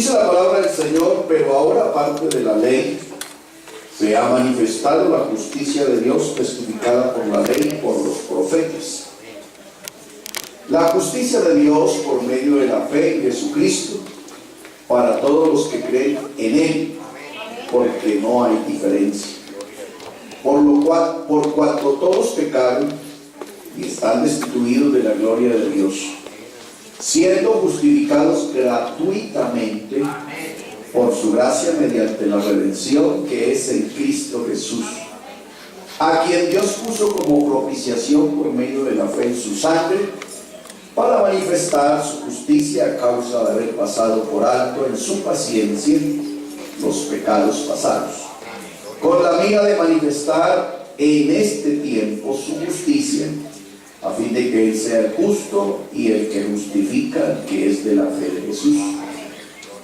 Dice la palabra del Señor: pero ahora, aparte de la ley, se ha manifestado la justicia de Dios, testificada por la ley y por los profetas. La justicia de Dios por medio de la fe en Jesucristo, para todos los que creen en Él, porque no hay diferencia. Por cuanto todos pecaron y están destituidos de la gloria de Dios, siendo justificados gratuitamente por su gracia mediante la redención que es en Cristo Jesús, a quien Dios puso como propiciación por medio de la fe en su sangre, para manifestar su justicia a causa de haber pasado por alto en su paciencia los pecados pasados, con la mira de manifestar en este tiempo su justicia, a fin de que Él sea el justo y el que justifica, que es de la fe de Jesús.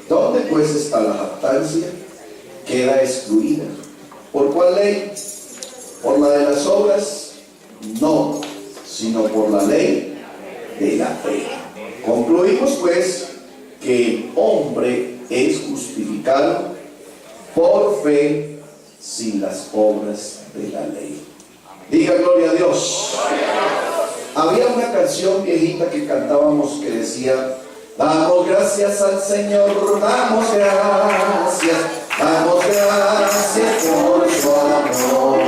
¿Dónde pues está la jactancia? Queda excluida. ¿Por cuál ley? ¿Por la de las obras? No, sino por la ley de la fe. Concluimos pues que el hombre es justificado por fe sin las obras de la ley. Diga gloria a Dios. Había una canción viejita que cantábamos que decía: damos gracias al Señor, damos gracias por su amor.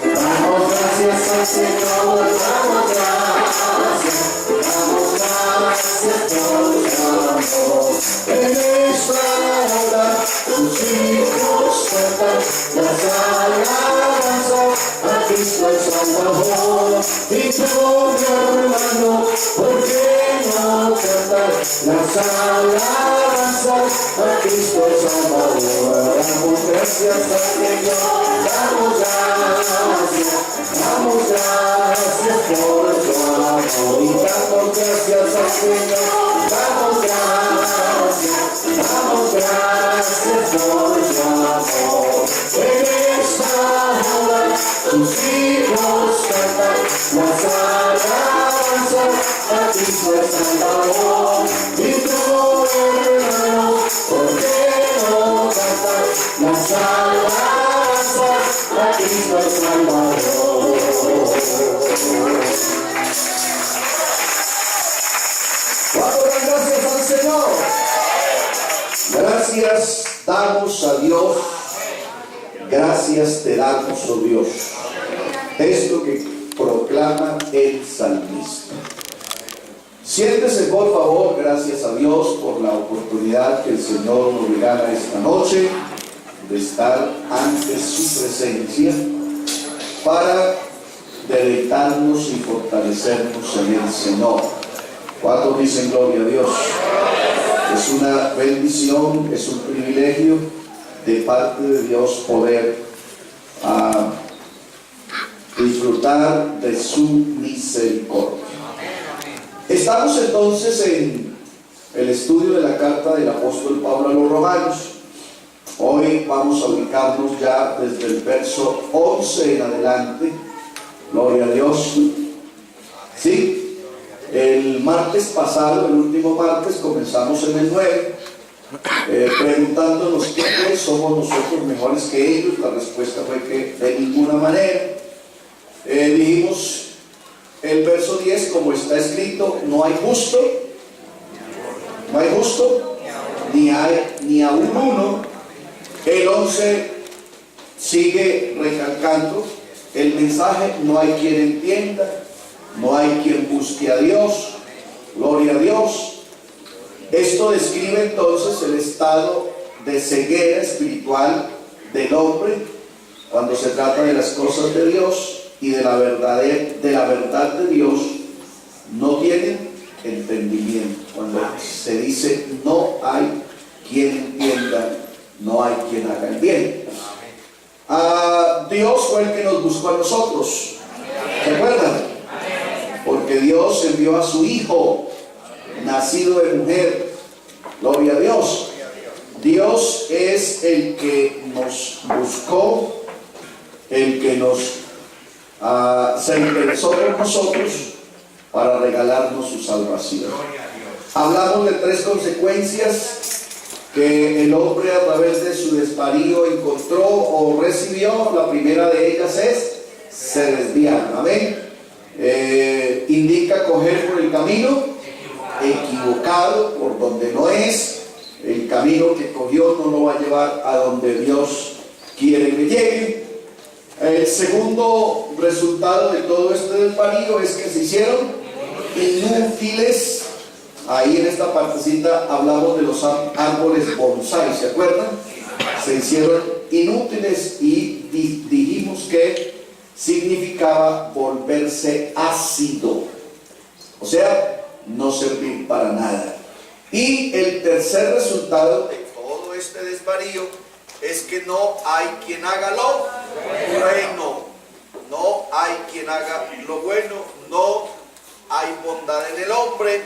Damos gracias al Señor, damos gracias por su amor. En esta hora sus hijos cantan las alabanzas a Cristo el Salvador. Y tú, mi hermano, ¿por qué no cantar las alabanzas a Cristo el Salvador? Damos gracias al Señor, damos gracias por su amor. Y damos gracias al Señor, damos gracias por su amor. En esta hora tus hijos cantan las alabanzas a Cristo el Salvador. Y tú, hermano, ¿por qué no cantar las alabanzas a Cristo el Salvador? ¿Cuánto dan gracias al Señor? Gracias damos a Dios, gracias te damos, oh Dios. Esto que proclama el salmista. Siéntese por favor. Gracias a Dios por la oportunidad que el Señor nos regala esta noche de estar ante su presencia para deleitarnos y fortalecernos en el Señor. ¿Cuántos dicen gloria a Dios? Es una bendición, es un privilegio de parte de Dios poder disfrutar de su misericordia. Estamos entonces en el estudio de la carta del apóstol Pablo a los Romanos. Hoy vamos a ubicarnos ya desde el verso 11 en adelante. Gloria a Dios. ¿Sí? El martes pasado, el último martes, comenzamos en el 9, preguntándonos qué pues, somos nosotros mejores que ellos. La respuesta fue que de ninguna manera. Dijimos el verso 10, como está escrito: no hay justo, ni aún uno. El 11 sigue recalcando el mensaje: no hay quien entienda, no hay quien busque a Dios. Gloria a Dios. Esto describe entonces el estado de ceguera espiritual del hombre cuando se trata de las cosas de Dios y de la verdad de Dios. No tienen entendimiento. Cuando se dice no hay quien entienda, no hay quien haga el bien. Dios fue el que nos buscó a nosotros. ¿Se acuerdan? Porque Dios envió a su Hijo, nacido de mujer. Gloria a Dios. Dios es el que nos buscó, el que se interesó por nosotros para regalarnos su salvación. Hablamos de tres consecuencias que el hombre a través de su desvarío encontró o recibió. La primera de ellas es: se desvían. Amén. Indica coger por el camino equivocado, por donde no es. El camino que cogió no lo va a llevar a donde Dios quiere que llegue. El segundo resultado de todo este desvarío es que se hicieron inútiles. Ahí en esta partecita hablamos de los árboles bonsai, ¿se acuerdan? Se hicieron inútiles y dijimos que significaba volverse ácido, o sea, no servir para nada. Y el tercer resultado de todo este desvarío es que no hay quien haga lo bueno. No hay quien haga lo bueno, no hay bondad en el hombre,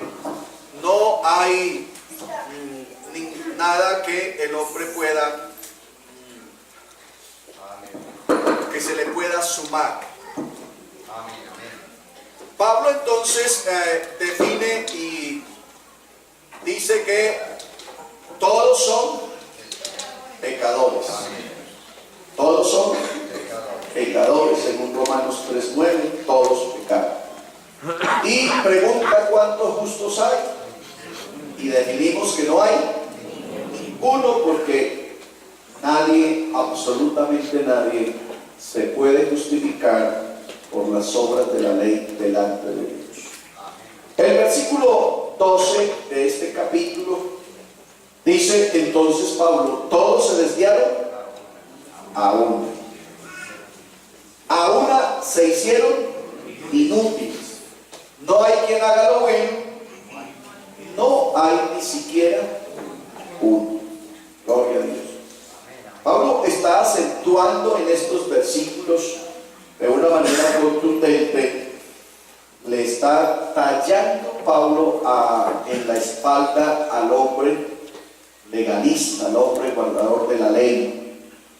no hay nada que el hombre pueda, que se le pueda sumar. Pablo entonces define y dice que todos son pecadores. Todos son pecadores, según Romanos 3:9, todos pecaron. Y pregunta cuántos justos hay. Y definimos que no hay ninguno, porque nadie, absolutamente nadie, se puede justificar por las obras de la ley delante de Dios. El versículo 12 de este capítulo dice entonces Pablo: todos se desviaron a una. A una se hicieron inútiles. No hay quien haga lo bueno. No hay ni siquiera uno. Gloria a Dios. Pablo está acentuando en estos versículos de una manera contundente. Le está tallando Pablo en la espalda al hombre legalista, al hombre guardador de la ley,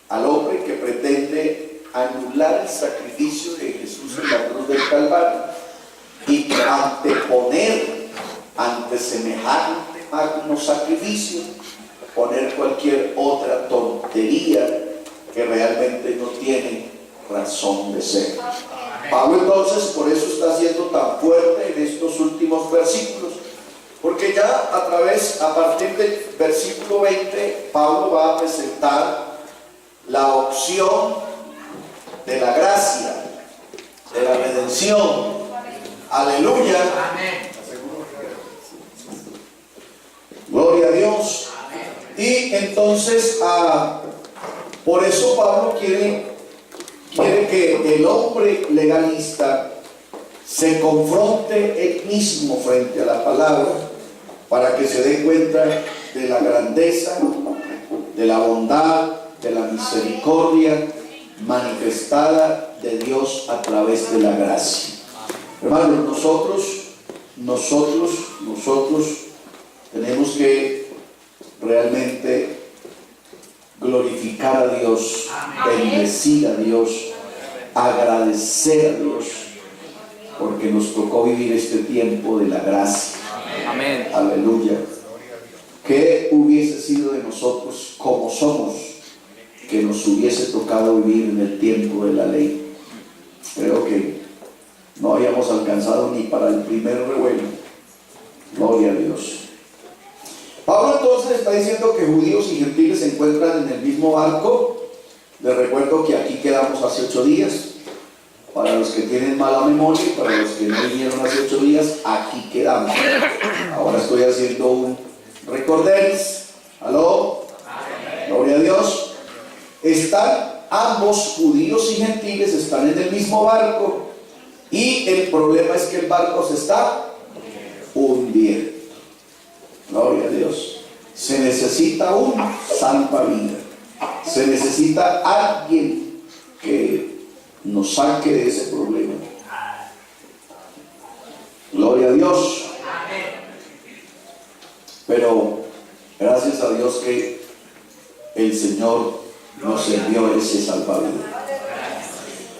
al hombre que pretende anular el sacrificio de Jesús en la cruz del Calvario y anteponer ante semejante magno sacrificio, poner cualquier otra tontería que realmente no tiene razón de ser. Pablo entonces por eso está siendo tan fuerte en estos últimos versículos, porque ya a partir del versículo 20 Pablo va a presentar la opción de la gracia, de la redención. Aleluya. Gloria a Dios. Y entonces por eso Pablo quiere que el hombre legalista se confronte él mismo frente a la palabra, para que se dé cuenta de la grandeza, de la bondad, de la misericordia manifestada de Dios a través de la gracia. Hermanos, nosotros tenemos que realmente glorificar a Dios, bendecir a Dios, agradecer a Dios, porque nos tocó vivir este tiempo de la gracia. Amén. Aleluya. ¿Qué hubiese sido de nosotros como somos que nos hubiese tocado vivir en el tiempo de la ley? Creo que no habíamos alcanzado ni para el primer revuelo. Gloria a Dios. Pablo entonces está diciendo que judíos y gentiles se encuentran en el mismo barco. Les recuerdo que aquí quedamos hace 8 días. Para los que tienen mala memoria y para los que no vinieron hace 8 días, aquí quedamos. Ahora estoy haciendo un recorderis. ¿Aló? Gloria a Dios. Están ambos, judíos y gentiles, están en el mismo barco. Y el problema es que el barco se está hundiendo. Gloria a Dios. Se necesita un salvavidas. Se necesita alguien que nos saque de ese problema. Gloria a Dios. Pero gracias a Dios que el Señor nos envió ese salvavidas.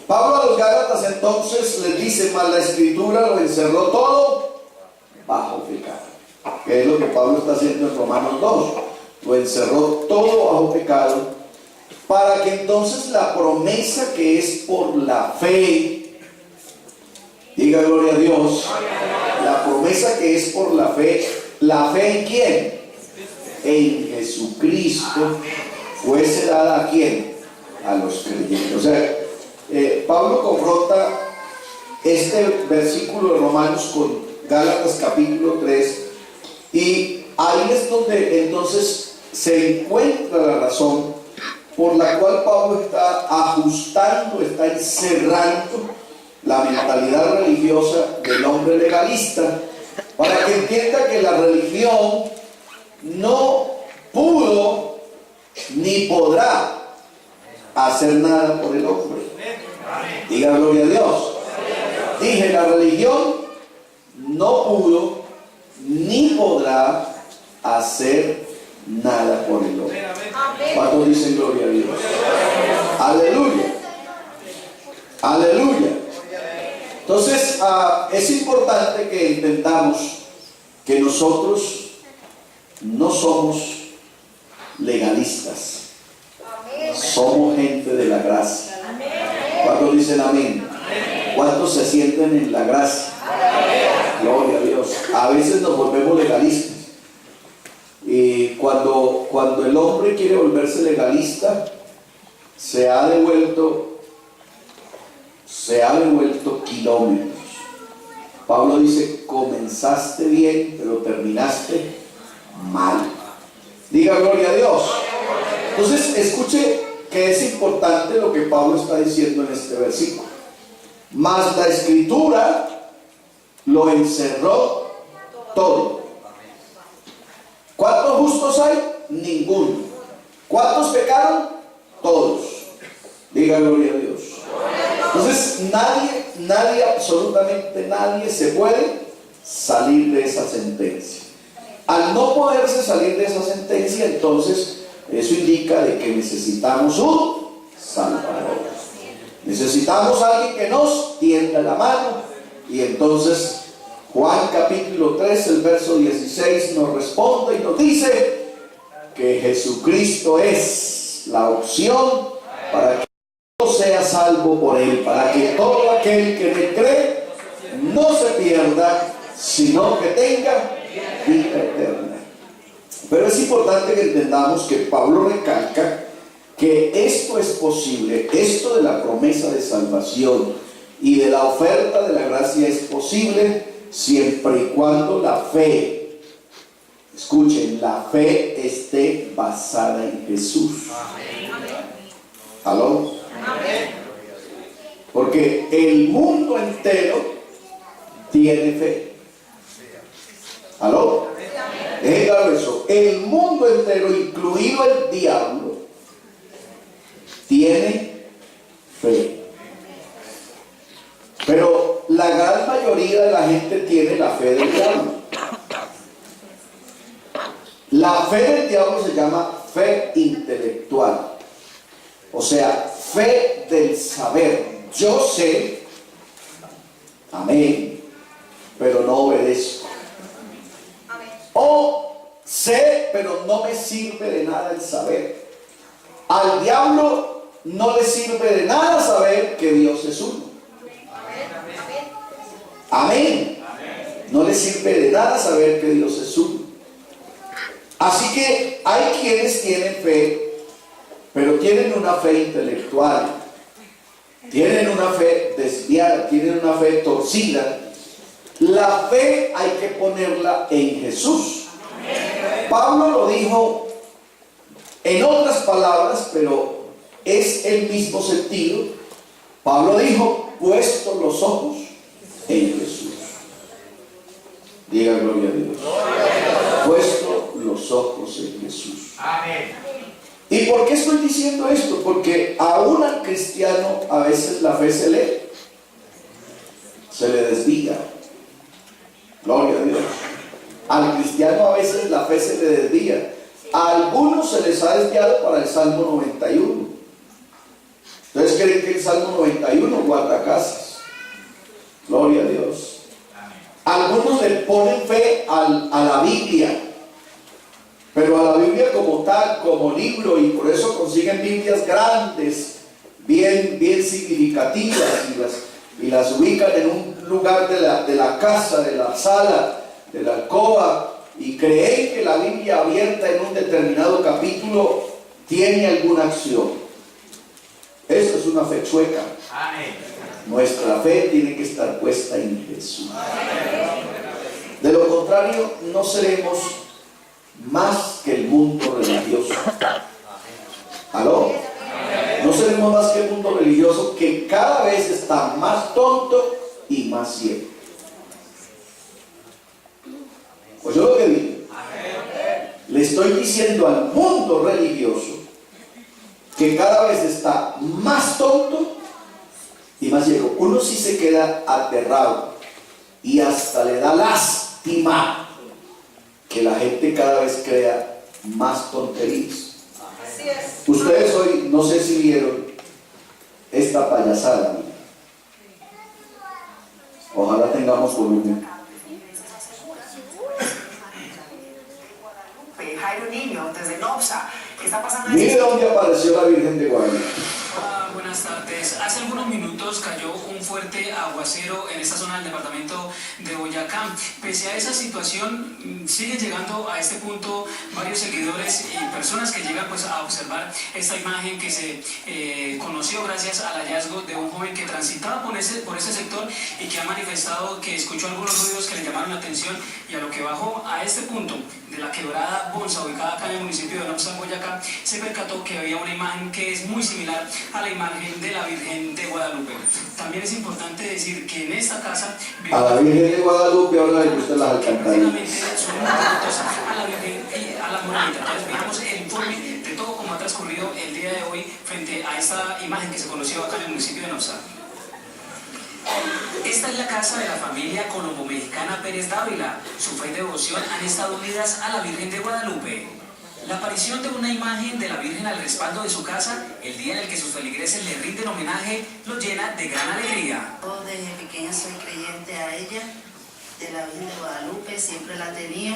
Pablo a los Gálatas entonces les dice: mas la Escritura lo encerró todo bajo pecado. Que es lo que Pablo está haciendo en Romanos 2. lo encerró todo bajo pecado, para que entonces la promesa que es por la fe, diga gloria a Dios, la promesa que es por ¿la fe en quién? En Jesucristo, fuese dada ¿a quién? A los creyentes. O sea, Pablo confronta este versículo de Romanos con Gálatas capítulo 3, y ahí es donde entonces se encuentra la razón por la cual Pablo está ajustando, está encerrando la mentalidad religiosa del hombre legalista, para que entienda que la religión no pudo ni podrá hacer nada por el hombre. Diga gloria a Dios. Dije, la religión no pudo ni podrá hacer nada por el hombre. ¿Cuántos dicen gloria a Dios? Aleluya. Aleluya. Entonces, es importante que entendamos que nosotros no somos legalistas. Somos gente de la gracia. ¿Cuántos dicen amén? ¿Cuántos se sienten en la gracia? Gloria a Dios. A veces nos volvemos legalistas. Y cuando el hombre quiere volverse legalista, se ha devuelto kilómetros. Pablo dice, comenzaste bien, pero terminaste mal. Diga gloria a Dios. Entonces, escuche que es importante lo que Pablo está diciendo en este versículo. Mas la Escritura lo encerró todo. ¿Cuántos justos hay? Ninguno. ¿Cuántos pecaron? Todos. Diga gloria a Dios. Entonces nadie, absolutamente nadie se puede salir de esa sentencia. Al no poderse salir de esa sentencia, entonces eso indica de que necesitamos un Salvador. Necesitamos a alguien que nos tienda la mano. Y entonces Juan capítulo 3, el verso 16 nos responde y nos dice que Jesucristo es la opción para que todo sea salvo por Él, para que todo aquel que le cree no se pierda, sino que tenga vida eterna. Pero es importante que entendamos que Pablo recalca que esto es posible, esto de la promesa de salvación y de la oferta de la gracia es posible siempre y cuando la fe, escuchen, la fe esté basada en Jesús. ¿Aló? Porque el mundo entero tiene fe. ¿Aló? Déjenme dar eso. El mundo entero, incluido el diablo, tiene fe. Pero la gran mayoría de la gente tiene la fe del diablo. La fe del diablo se llama fe intelectual. O sea, fe del saber. Yo sé, amén, pero no obedezco. O sé, pero no me sirve de nada el saber. Al diablo no le sirve de nada saber que Dios es uno. Amén. No le sirve de nada saber que Dios es uno. Así que hay quienes tienen fe, pero tienen una fe intelectual, tienen una fe desviada, tienen una fe torcida. La fe hay que ponerla en Jesús. Pablo lo dijo en otras palabras, pero es el mismo sentido. Pablo dijo, puesto los ojos en Jesús. Diga gloria a Dios. Puesto los ojos en Jesús. Amén. ¿Y por qué estoy diciendo esto? Porque aún al cristiano a veces la fe se le desvía. Gloria a Dios. Al cristiano a veces la fe se le desvía. A algunos se les ha desviado para el Salmo 91. Entonces creen que el Salmo 91 guarda casas. Gloria a Dios. Algunos le ponen fe a la Biblia. Pero a la Biblia como tal, como libro, y por eso consiguen Biblias grandes, bien significativas, y las ubican en un lugar de la casa, de la sala, de la alcoba, y creen que la Biblia abierta en un determinado capítulo tiene alguna acción. Eso es una fe chueca. Nuestra fe tiene que estar puesta en Jesús. De lo contrario, no seremos más que el mundo religioso. ¿Aló? No seremos más que el mundo religioso, que cada vez está más tonto y más ciego. Pues yo lo que digo, le estoy diciendo al mundo religioso que cada vez está más tonto y más ciego. Uno sí se queda aterrado y hasta le da lástima que la gente cada vez crea más tonterías. Ustedes hoy, no sé si vieron esta payasada. Ojalá tengamos volumen. Jairo Niño, desde Nopsa. ¿Qué está pasando? Mire dónde apareció la Virgen de Guadalupe. Buenas tardes. Hace algunos minutos cayó un fuerte aguacero en esta zona del departamento de Boyacá. Pese a esa situación, sigue llegando a este punto varios seguidores y personas que llegan pues a observar esta imagen que se conoció gracias al hallazgo de un joven que transitaba por ese sector y que ha manifestado que escuchó algunos ruidos que le llamaron la atención, y a lo que bajó a este punto de la quebrada Bonza, ubicada acá en el municipio de Nopsa, Boyacá, se percató que había una imagen que es muy similar a la imagen de la Virgen de Guadalupe. También es importante decir que en esta casa a la Virgen de Guadalupe ahora le gustan las alcantarillas. Son muy devotos a la Virgen y a la Morenita. Entonces veamos el informe de todo cómo ha transcurrido el día de hoy frente a esta imagen que se conoció acá en el municipio de Nopsa. Esta es la casa de la familia colombo-mexicana Pérez Dávila. Su fe y devoción han estado unidas a la Virgen de Guadalupe. La aparición de una imagen de la Virgen al respaldo de su casa, el día en el que sus feligreses le rinden homenaje, los llena de gran alegría. Yo desde pequeña soy creyente a ella, de la Virgen de Guadalupe, siempre la tenía.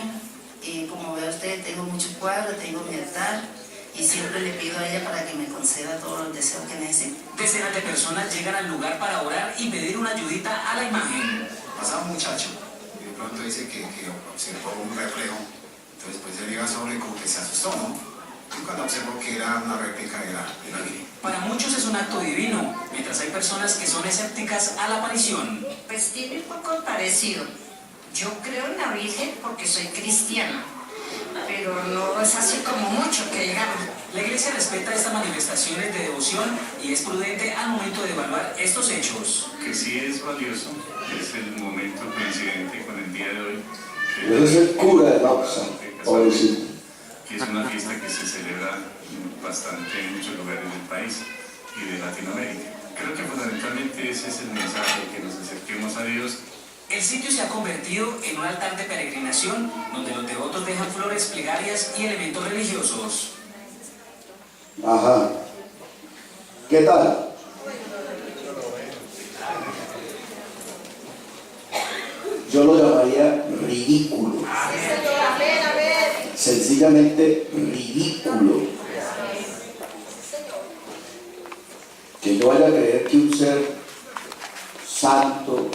Y como ve usted, tengo muchos cuadros, tengo mi altar, y siempre le pido a ella para que me conceda todos los deseos que necesito. Decenas de personas llegan al lugar para orar y pedir una ayudita a la imagen. Pasaba un muchacho y de pronto dice que observó un reflejo, entonces pues él iba sobre y como que se asustó, ¿no? Y cuando observó que era una réplica de la Virgen. Para muchos es un acto divino, mientras hay personas que son escépticas a la aparición. Pues tiene un poco parecido. Yo creo en la Virgen porque soy cristiana, pero no es así como mucho que digamos. La iglesia respeta estas manifestaciones de devoción y es prudente al momento de evaluar estos hechos. Que sí es valioso, es el momento coincidente con el día de hoy. Ese es el cura de Nopsa, pobrecito. Que es una fiesta que se celebra bastante en muchos lugares del país y de Latinoamérica. Creo que fundamentalmente ese es el mensaje, que nos acerquemos a Dios. El sitio se ha convertido en un altar de peregrinación donde los devotos dejan flores, plegarias y elementos religiosos. Ajá. ¿Qué tal? Yo lo llamaría ridículo. Sencillamente ridículo. Que yo vaya a creer que un ser santo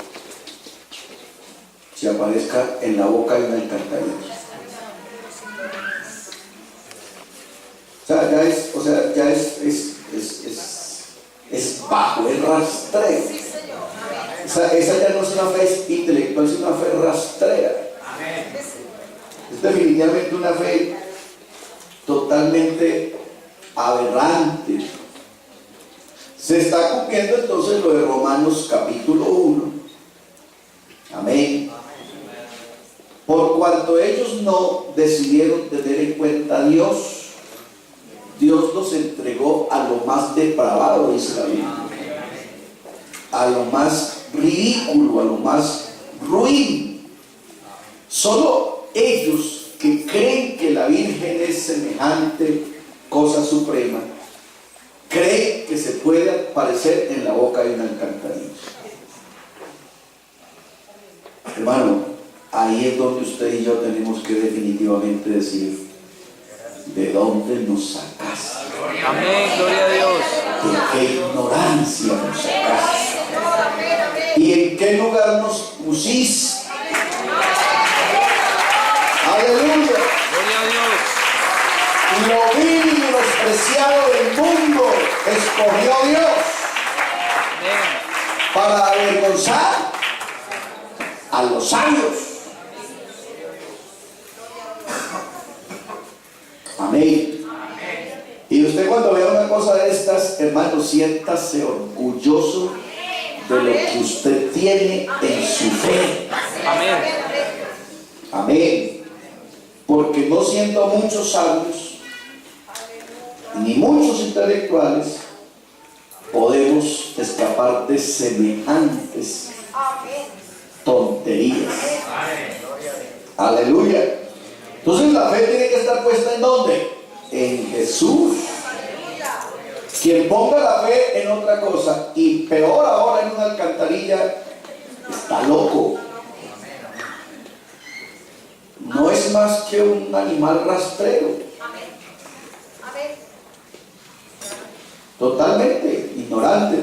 se aparezca en la boca de una alcantarilla. Ya es bajo, es rastreo. Esa ya no es una fe intelectual, es una fe rastrea. Es definitivamente una fe totalmente aberrante. Se está cumpliendo entonces lo de Romanos capítulo 1. Amén. Por cuanto ellos no decidieron tener en cuenta a Dios, Dios los entregó a lo más depravado, dice la Biblia, a lo más ridículo, a lo más ruin. Solo ellos que creen que la Virgen es semejante cosa suprema, creen que se puede aparecer en la boca de una alcantarilla. Hermano, ahí es donde usted y yo tenemos que definitivamente decir: ¿de dónde nos sacaste? Amén, gloria a Dios. ¿De qué ignorancia nos sacaste? ¿Y en qué lugar nos pusiste? Aleluya. Gloria a Dios. Y lo vil y despreciado del mundo escogió Dios Amén. para avergonzar a los sabios. Amén. Y usted cuando vea una cosa de estas, hermano, siéntase orgulloso de lo que usted tiene en su fe. Amén. Amén. Porque no siendo muchos sabios, ni muchos intelectuales, podemos escapar de semejantes tonterías. Aleluya. Entonces la fe tiene que estar puesta ¿en dónde? En Jesús. Quien ponga la fe en otra cosa, y peor ahora en una alcantarilla, está loco. No es más que un animal rastrero. Totalmente ignorante,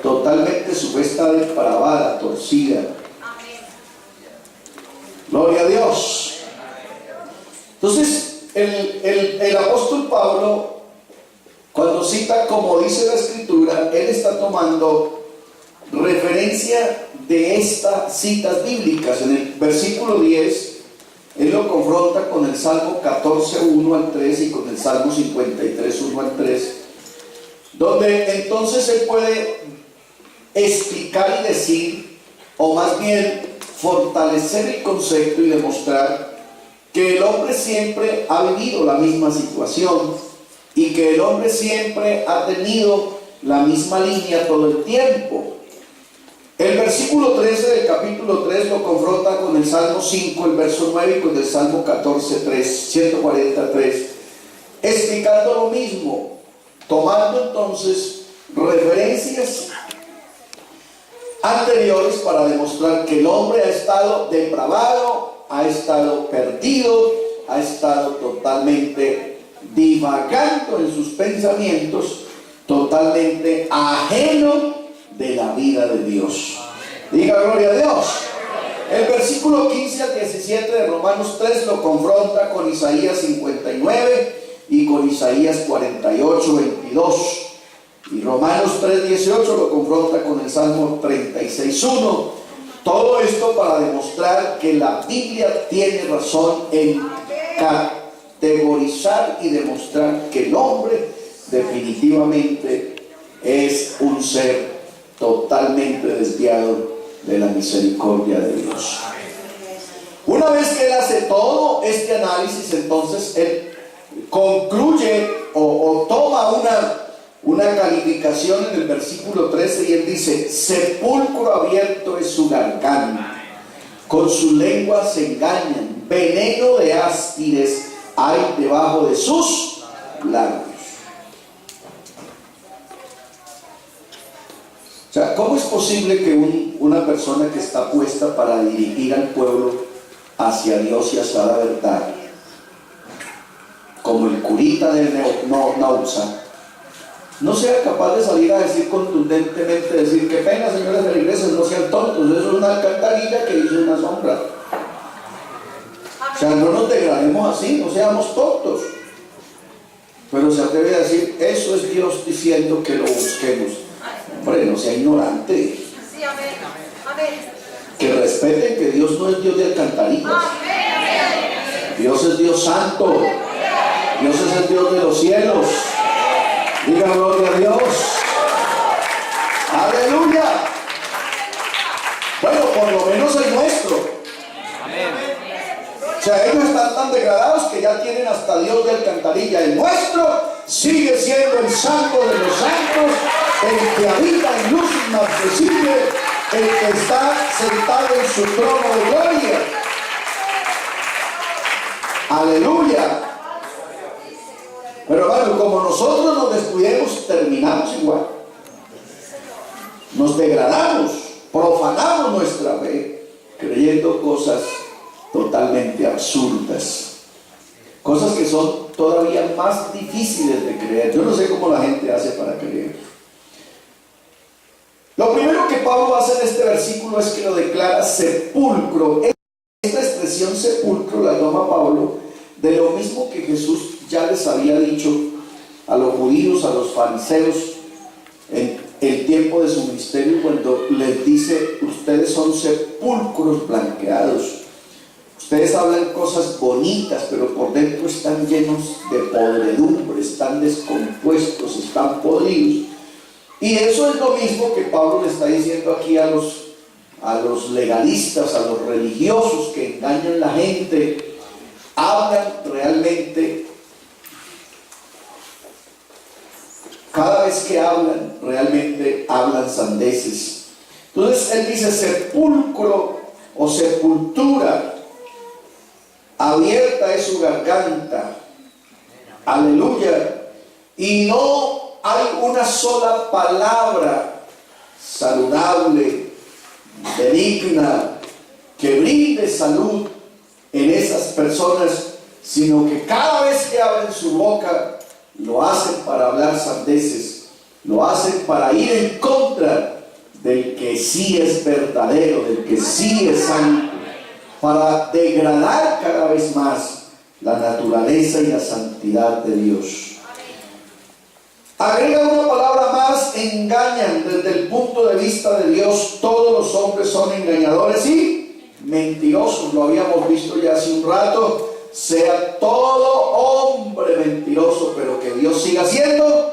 totalmente su fe está depravada, torcida. Gloria a Dios. Entonces, el apóstol Pablo, cuando cita como dice la escritura, él está tomando referencia de estas citas bíblicas. En el versículo 10, él lo confronta con el Salmo 14, 1 al 3 y con el Salmo 53, 1 al 3, donde entonces él puede explicar y decir, o más bien fortalecer el concepto y demostrar que el hombre siempre ha vivido la misma situación y que el hombre siempre ha tenido la misma línea todo el tiempo. El versículo 13 del capítulo 3 lo confronta con el Salmo 5, el verso 9 y con el Salmo 14, 143, explicando lo mismo, tomando entonces referencias anteriores para demostrar que el hombre ha estado depravado, ha estado perdido, ha estado totalmente divagando en sus pensamientos, totalmente ajeno de la vida de Dios. Diga gloria a Dios. El versículo 15 al 17 de Romanos 3 lo confronta con Isaías 59 y con Isaías 48, 22. Y Romanos 3, 18 lo confronta con el Salmo 36, 1. Todo esto para demostrar que la Biblia tiene razón en categorizar y demostrar que el hombre definitivamente es un ser totalmente desviado de la misericordia de Dios. Una vez que él hace todo este análisis, entonces él concluye o toma una calificación en el versículo 13 y él dice: sepulcro abierto es su garganta, con su lengua se engañan, veneno de áspides hay debajo de sus labios. O sea, ¿cómo es posible que una persona que está puesta para dirigir al pueblo hacia Dios y hacia la verdad, como el curita de Nauza, no sea capaz de salir a decir contundentemente, decir: qué pena, señores de la iglesia, no sean tontos, eso es una alcantarilla que hizo una sombra? O sea, no nos degrademos así, no seamos tontos. Pero se atreve a decir: eso es Dios diciendo que lo busquemos. Hombre, no sea ignorante. Que respeten que Dios no es Dios de alcantarillas. Dios es Dios santo. Dios es el Dios de los cielos. Diga gloria a Dios. Aleluya. Bueno, por lo menos el nuestro. O sea, ellos están tan degradados que ya tienen hasta Dios de alcantarilla. El nuestro sigue siendo el santo de los santos, el que habita en luz inaccesible, el que está sentado en su trono de gloria. Aleluya. Pero hermano, como nosotros nos descuidemos, terminamos igual. Nos degradamos, profanamos nuestra fe, creyendo cosas totalmente absurdas, Cosas que son todavía más difíciles de creer. Yo no sé cómo la gente hace para creer. Lo primero que Pablo hace en este versículo es que lo declara sepulcro. Esta expresión sepulcro la toma Pablo de lo mismo que Jesús ya les había dicho a los judíos, a los fariseos, en el tiempo de su ministerio, cuando les dice: ustedes son sepulcros blanqueados. Ustedes hablan cosas bonitas, pero por dentro están llenos de podredumbre, están descompuestos, están podridos. Y eso es lo mismo que Pablo le está diciendo aquí a los legalistas, a los religiosos que engañan a la gente. Hablan realmente, cada vez que hablan, realmente hablan sandeces. Entonces él dice sepulcro o sepultura, abierta es su garganta, aleluya, y no hay una sola palabra saludable, benigna, que brinde salud en esas personas, sino que cada vez que abren su boca, lo hacen para hablar sandeces, lo hacen para ir en contra del que sí es verdadero, del que sí es santo, para degradar cada vez más la naturaleza y la santidad de Dios. Agrega una palabra más: engañan. Desde el punto de vista de Dios, todos los hombres son engañadores y mentirosos. Lo habíamos visto ya hace un rato. Sea todo hombre mentiroso, pero que Dios siga siendo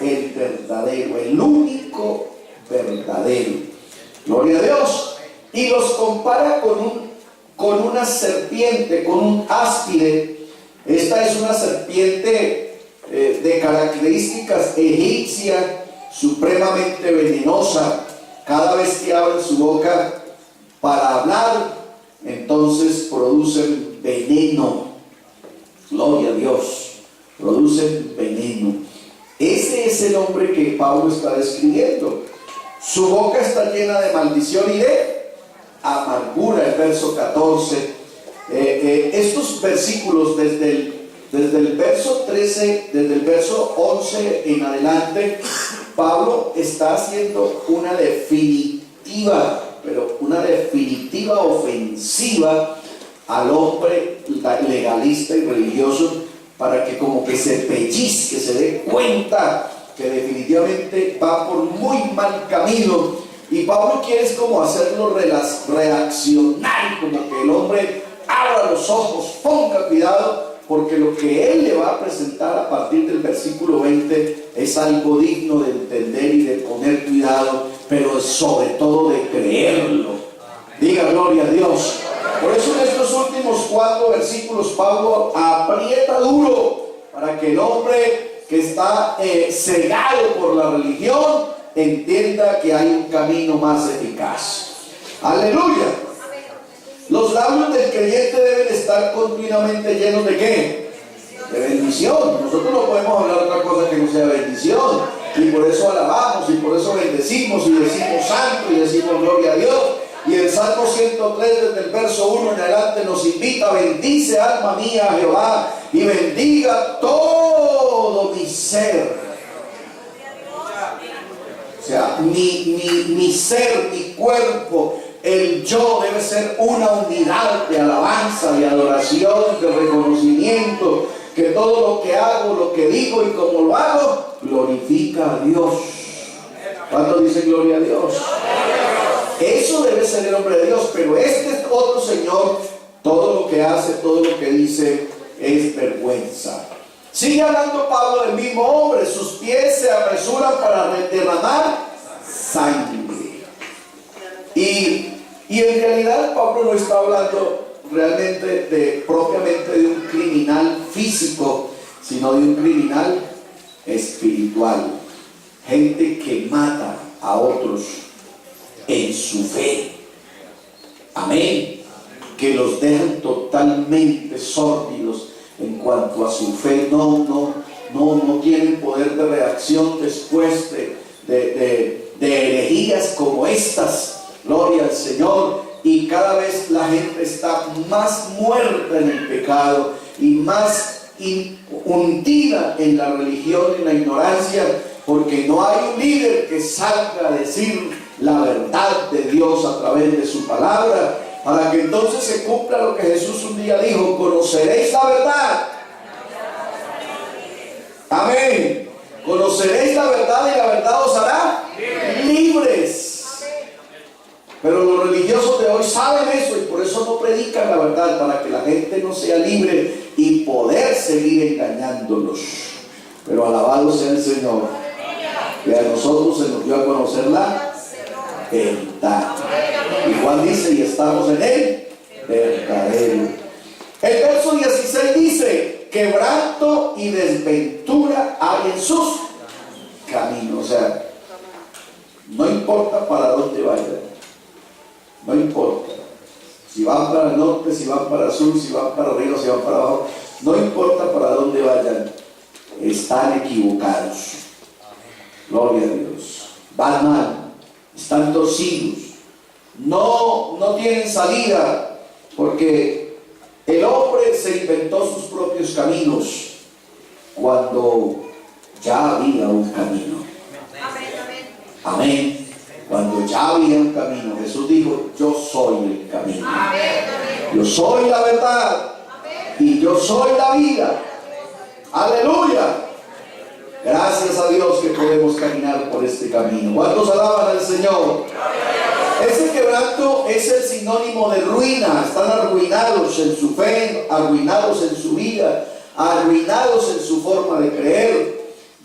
el verdadero, el único verdadero. Gloria a Dios. Y los compara con una serpiente, con un áspide. Esta es una serpiente de características egipcias, supremamente venenosa. Cada vez que abren su boca para hablar, entonces producen veneno. Gloria a Dios, producen veneno. Ese es el hombre que Pablo está describiendo. Su boca está llena de maldición y de amargura. El verso 14. Estos versículos desde el verso 13, desde el verso 11 en adelante, Pablo está haciendo una definitiva, pero una definitiva ofensiva al hombre legalista y religioso, para que como que se pellizque, se dé cuenta que definitivamente va por muy mal camino. Y Pablo quiere es como hacerlo reaccionar, como que el hombre abra los ojos, ponga cuidado, porque lo que él le va a presentar a partir del versículo 20 es algo digno de entender y de poner cuidado, pero sobre todo de creerlo. Diga gloria a Dios. Por eso en estos últimos 4 versículos Pablo aprieta duro para que el hombre que está cegado por la religión entienda que hay un camino más eficaz. Aleluya. Los labios del creyente deben estar continuamente llenos ¿de qué? De bendición. Nosotros no podemos hablar otra cosa que no sea bendición, y por eso alabamos, y por eso bendecimos, y decimos santo, y decimos gloria a Dios. Y el Salmo 103 desde el verso 1 en adelante nos invita: bendice alma mía a Jehová, y bendiga todo mi ser. O sea, mi ser, mi cuerpo, el yo debe ser una unidad de alabanza, de adoración, de reconocimiento, que todo lo que hago, lo que digo y como lo hago, glorifica a Dios. ¿Cuánto dice gloria a Dios? Eso debe ser el hombre de Dios. Pero este otro señor, todo lo que hace, todo lo que dice es vergüenza. Sigue hablando Pablo del mismo hombre: sus pies se apresuran para derramar sangre. Y en realidad Pablo no está hablando realmente propiamente de un criminal físico, sino de un criminal espiritual. Gente que mata a otros en su fe. Amén. Que los dejan totalmente sórdidos en cuanto a su fe. No tienen poder de reacción después de herejías como estas. Gloria al Señor. Y cada vez la gente está más muerta en el pecado y más hundida en la religión, en la ignorancia, porque no hay un líder que salga a decir la verdad de Dios a través de su palabra, para que entonces se cumpla lo que Jesús un día dijo: conoceréis la verdad. Amén. Conoceréis la verdad y la verdad os hará libres. Pero los religiosos de hoy saben eso y por eso no predican la verdad, para que la gente no sea libre y poder seguir engañándolos. Pero alabado sea el Señor, que a nosotros se nos dio a conocer la verdad. Y Juan dice: y estamos en él verdadero. El verso 16 dice: quebranto y desventura hay en sus caminos. O sea, no importa para dónde vayan, no importa si van para el norte, si van para el sur, si van para arriba, si van para abajo, no importa para dónde vayan, están equivocados. Gloria a Dios. Van mal, están torcidos, no tienen salida, porque el hombre se inventó sus propios caminos cuando ya había un camino. Amén. Cuando ya había un camino, Jesús dijo: yo soy el camino, yo soy la verdad y yo soy la vida. Aleluya. Gracias a Dios que podemos caminar por este camino. ¿Cuántos alaban al Señor? Ese quebranto es el sinónimo de ruina. Están arruinados en su fe, arruinados en su vida, arruinados en su forma de creer.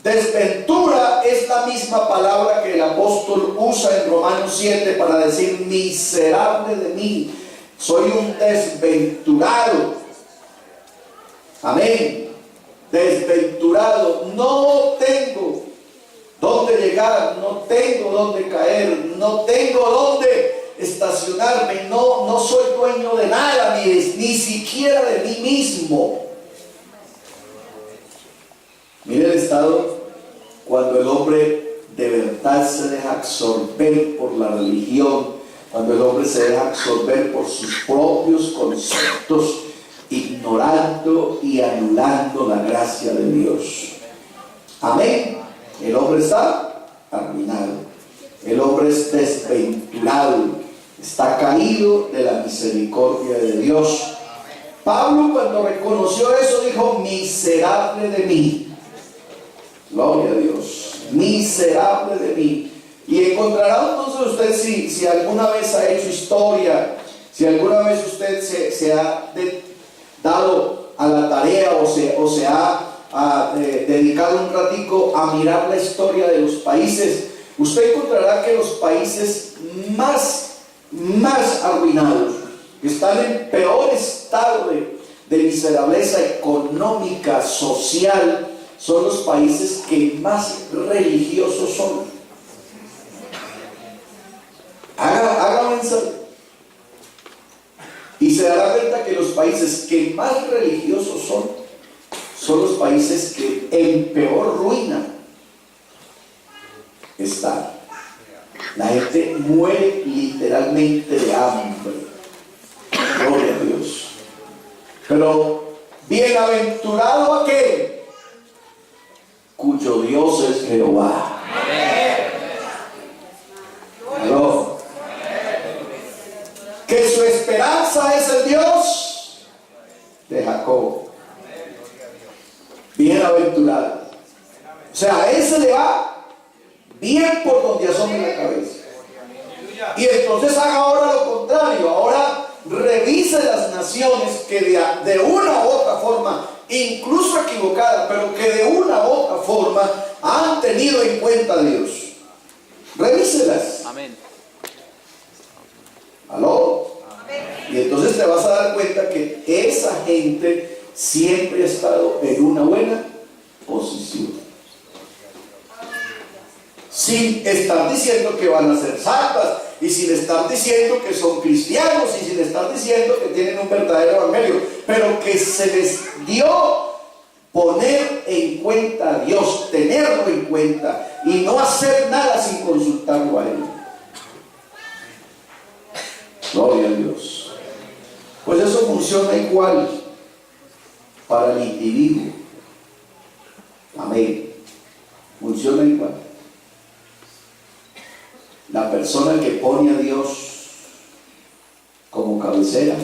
Desventura es la misma palabra que el apóstol usa en Romanos 7 para decir: miserable de mí, soy un desventurado. Amén. Desventurado, no tengo dónde llegar, no tengo dónde caer, no tengo dónde estacionarme, no soy dueño de nada, ni siquiera de mí mismo. Mire el estado cuando el hombre de verdad se deja absorber por la religión, cuando el hombre se deja absorber por sus propios conceptos, ignorando y anulando la gracia de Dios. Amén. El hombre está arruinado, el hombre es desventurado, está caído de la misericordia de Dios. Pablo, cuando reconoció eso, dijo: miserable de mí. Gloria a Dios. Miserable de mí. Y encontrará entonces usted, si alguna vez ha hecho historia, si alguna vez usted se ha dado a la tarea o se ha dedicado un ratico a mirar la historia de los países, usted encontrará que los países más arruinados, que están en peor estado de miserableza económica, social, son los países que más religiosos son. Haga mensaje y se dará cuenta que los países que más religiosos son los países que en peor ruina están. La gente muere literalmente de hambre. Gloria a Dios. Pero bienaventurado aquel cuyo Dios es Jehová. ¿Aló? Que su esperanza es el Dios de Jacob. Bienaventurado. O sea, a él se le va bien por donde asome la cabeza. Y entonces haga ahora lo contrario. Ahora revise las naciones que de una u otra forma, incluso equivocada, pero que de una u otra forma han tenido en cuenta a Dios. Revíselas. Amén. ¿Aló? Y entonces te vas a dar cuenta que esa gente siempre ha estado en una buena posición, sin estar diciendo que van a ser santas, y sin estar diciendo que son cristianos, y sin estar diciendo que tienen un verdadero evangelio, pero que se les dio poner en cuenta a Dios, tenerlo en cuenta y no hacer nada sin consultarlo a Él. Gloria a Dios. Pues eso funciona igual para el individuo. Amén. Funciona igual. La persona que pone a Dios como cabecera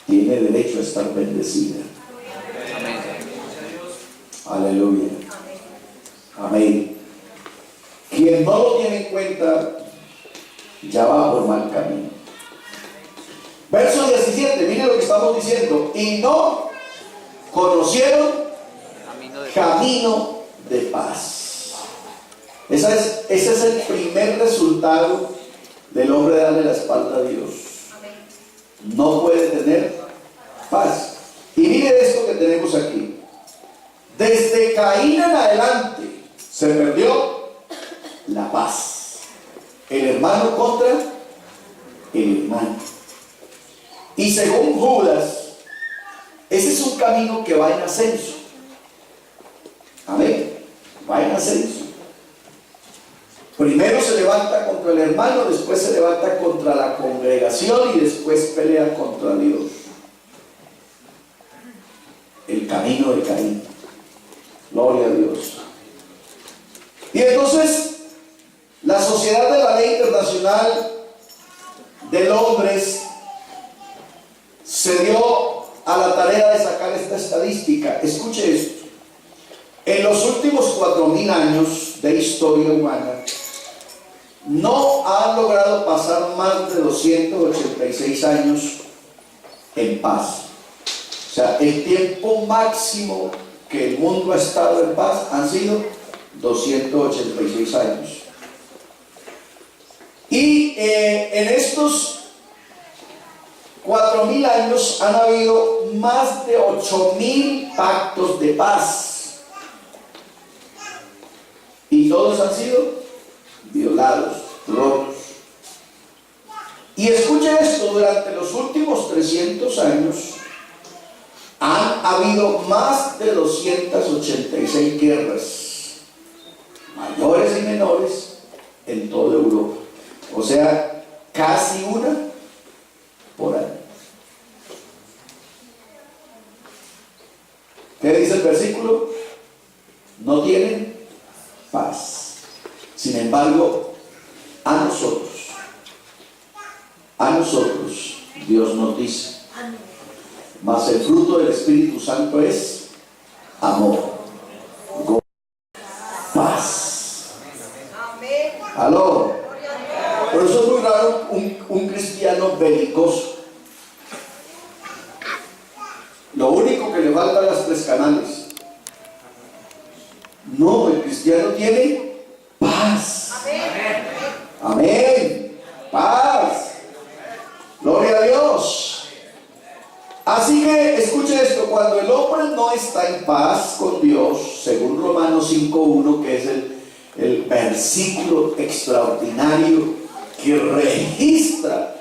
tiene derecho a estar bendecida. Aleluya. Amén. Quien no lo tiene en cuenta ya va por mal camino. Verso 17, miren lo que estamos diciendo. Y no conocieron camino de paz. Ese es el primer resultado del hombre de darle la espalda a Dios. No puede tener paz. Y miren esto que tenemos aquí. Desde Caín en adelante se perdió la paz. El hermano contra el hermano. Y según Judas, ese es un camino que va en ascenso. Amén. Va en ascenso. Primero se levanta contra el hermano, después se levanta contra la congregación y después pelea contra Dios. El camino de Caín. Gloria a Dios. Y entonces, la Sociedad de la Ley Internacional de Londres se dio a la tarea de sacar esta estadística. Escuche esto. En los últimos 4.000 años de historia humana, no han logrado pasar más de 286 años en paz. O sea, el tiempo máximo que el mundo ha estado en paz han sido 286 años. Y en estos 4.000 años han habido más de 8.000 pactos de paz. Y todos han sido violados, rotos. Y escuche esto, durante los últimos 300 años han habido más de 286 guerras, mayores y menores, en toda Europa. O sea, casi una por año. ¿Qué dice el versículo? No tienen paz. Sin embargo, a nosotros, Dios nos dice, mas el fruto del Espíritu Santo es amor, gozo, paz. Aló. Por eso es muy raro un cristiano belicoso. Lo único que le falta las 3 canales. No, el cristiano tiene paz. Amén. Paz. Gloria a Dios. Así que escuche esto, cuando el hombre no está en paz con Dios, según Romanos 5:1, que es el versículo extraordinario que registra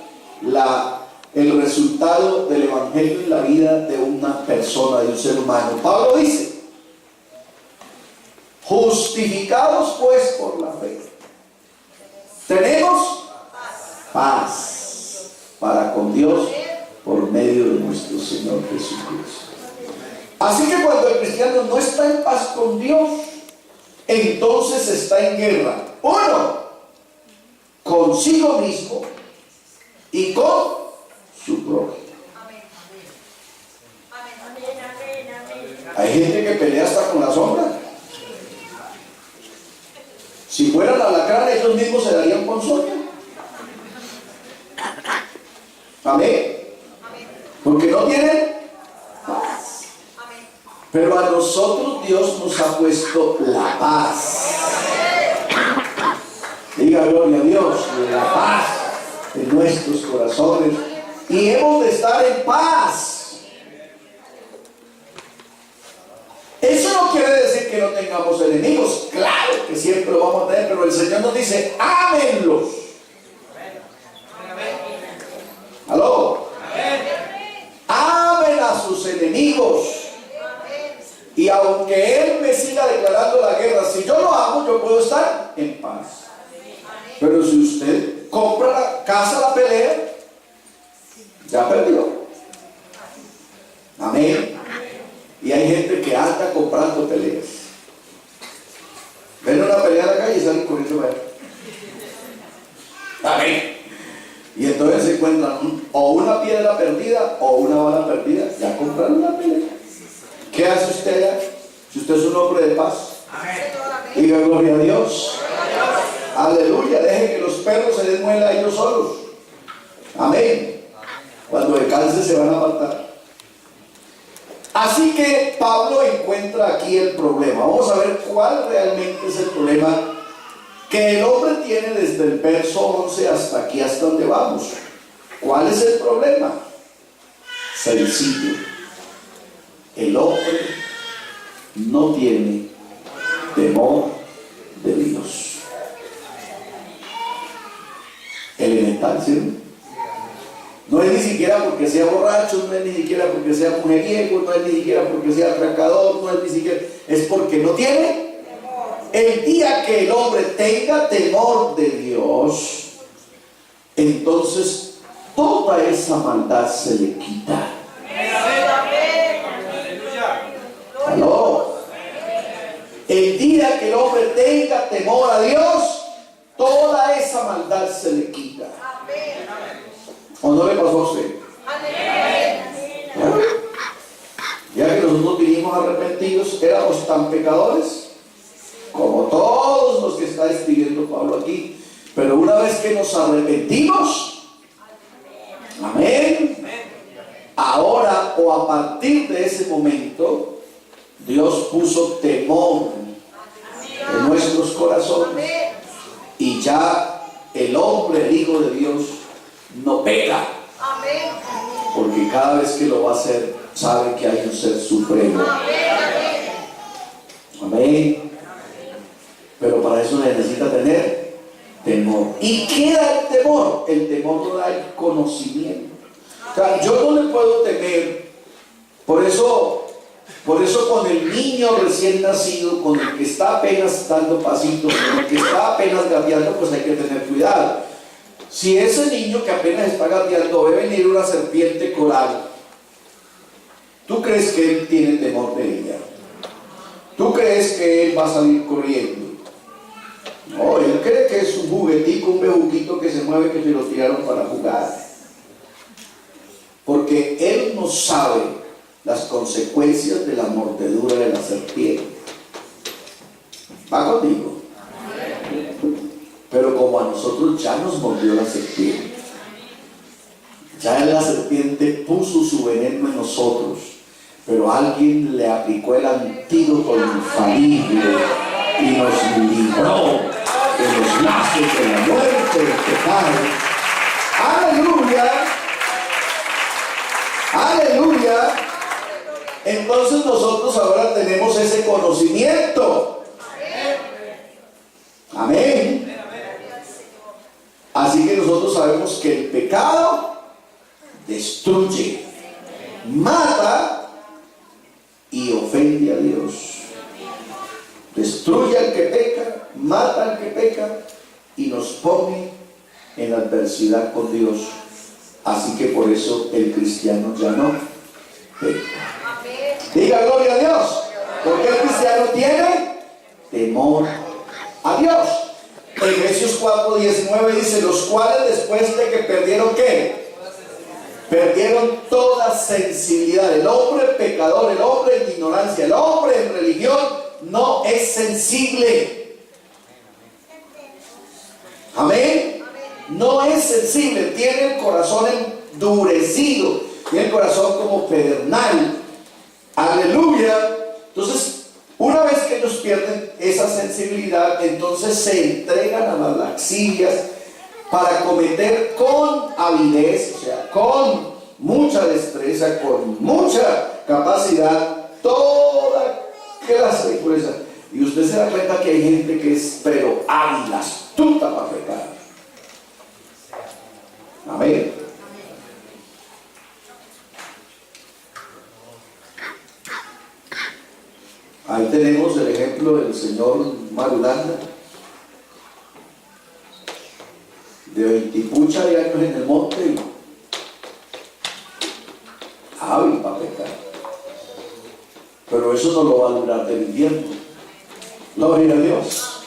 el resultado del evangelio en la vida de una persona, de un ser humano. Pablo dice: justificados pues por la fe, tenemos paz para con Dios por medio de nuestro Señor Jesucristo. Así que cuando el cristiano no está en paz con Dios, entonces está en guerra, uno, consigo mismo y con su prójimo. Hay gente que pelea hasta con la sombra. Si fueran alacranes, ellos mismos se darían con sombra. Amén. Porque no tienen paz. Pero a nosotros Dios nos ha puesto la paz. Diga gloria a Dios, la paz en nuestros corazones. Y hemos de estar en paz. Eso no quiere decir que no tengamos enemigos. Claro que siempre lo vamos a tener, pero el Señor nos dice: ámenlos. ¿Aló? Amen a sus enemigos. Y aunque Él me siga declarando la guerra, si yo lo amo, yo puedo estar en paz. Pero si usted compra la casa, la pelea, ya perdió. Amén. Y hay gente que anda comprando peleas. pelea en la calle y salen corriendo para allá. Amén. Y entonces se encuentran o una piedra perdida o una bala perdida. Ya compraron la pelea. ¿Qué hace usted allá? Si usted es un hombre de paz. Diga gloria a Dios. Aleluya. Deje que los perros se den muela ellos solos. Amén. Cuando descanse se van a matar. Así que Pablo encuentra aquí el problema. Vamos a ver cuál realmente es el problema que el hombre tiene desde el verso 11 hasta aquí, hasta donde vamos. ¿Cuál es el problema? Sencillo. El hombre no tiene temor de Dios. Elemental, ¿sí? No es ni siquiera porque sea borracho, no es ni siquiera porque sea mujeriego, no es ni siquiera porque sea atracador, no es ni siquiera, es porque no tiene. El día que el hombre tenga temor de Dios, entonces toda esa maldad se le quita. ¿Aló? El día que el hombre tenga temor a Dios, toda esa maldad se le quita. ¿O no le pasó a usted? Ya que nosotros vinimos arrepentidos, éramos tan pecadores como todos los que está describiendo Pablo aquí. Pero una vez que nos arrepentimos, amén, ahora o a partir de ese momento, Dios puso temor en nuestros corazones y ya el hombre, el Hijo de Dios, no peca, porque cada vez que lo va a hacer sabe que hay un ser supremo. Amén. Pero para eso necesita tener temor. ¿Y qué da el temor? El temor no da el conocimiento. O sea, yo no le puedo temer. Por eso con el niño recién nacido, con el que está apenas dando pasitos, con el que está apenas gateando, pues hay que tener cuidado. Si ese niño que apenas está gateando ve venir una serpiente coral, ¿tú crees que él tiene temor de ella? ¿Tú crees que él va a salir corriendo? No, él cree que es un juguetico, un bejuquito que se mueve, que se lo tiraron para jugar. Porque él no sabe las consecuencias de la mordedura de la serpiente. ¿Va conmigo? Pero como a nosotros ya nos mordió la serpiente, ya la serpiente puso su veneno en nosotros, pero alguien le aplicó el antídoto infalible y nos libró de los lazos de la muerte, del pecado. ¡Aleluya! ¡Aleluya! Entonces nosotros ahora tenemos ese conocimiento. Amén. Así que nosotros sabemos que el pecado destruye, mata y ofende a Dios. Destruye al que peca, mata al que peca y nos pone en adversidad con Dios. Así que por eso el cristiano ya no peca. Diga gloria a Dios. Porque el cristiano tiene temor a Dios. Efesios 4:19 dice: los cuales después de que perdieron ¿qué? Perdieron toda sensibilidad. El hombre pecador, el hombre en ignorancia, el hombre en religión no es sensible. Amén. No es sensible, tiene el corazón endurecido, tiene el corazón como pedernal. Aleluya. Entonces, una vez que ellos pierden esa sensibilidad, entonces se entregan a las laxivias para cometer con avidez, o sea, con mucha destreza, con mucha capacidad, toda clase de impureza. Y usted se da cuenta que hay gente que es pero hábil, astuta para pecar. Amén. Ahí tenemos el ejemplo del señor Marulanda, de 20 de años en el monte, hábil para pecar. Pero eso no lo va a durar del invierno. Gloria a Dios.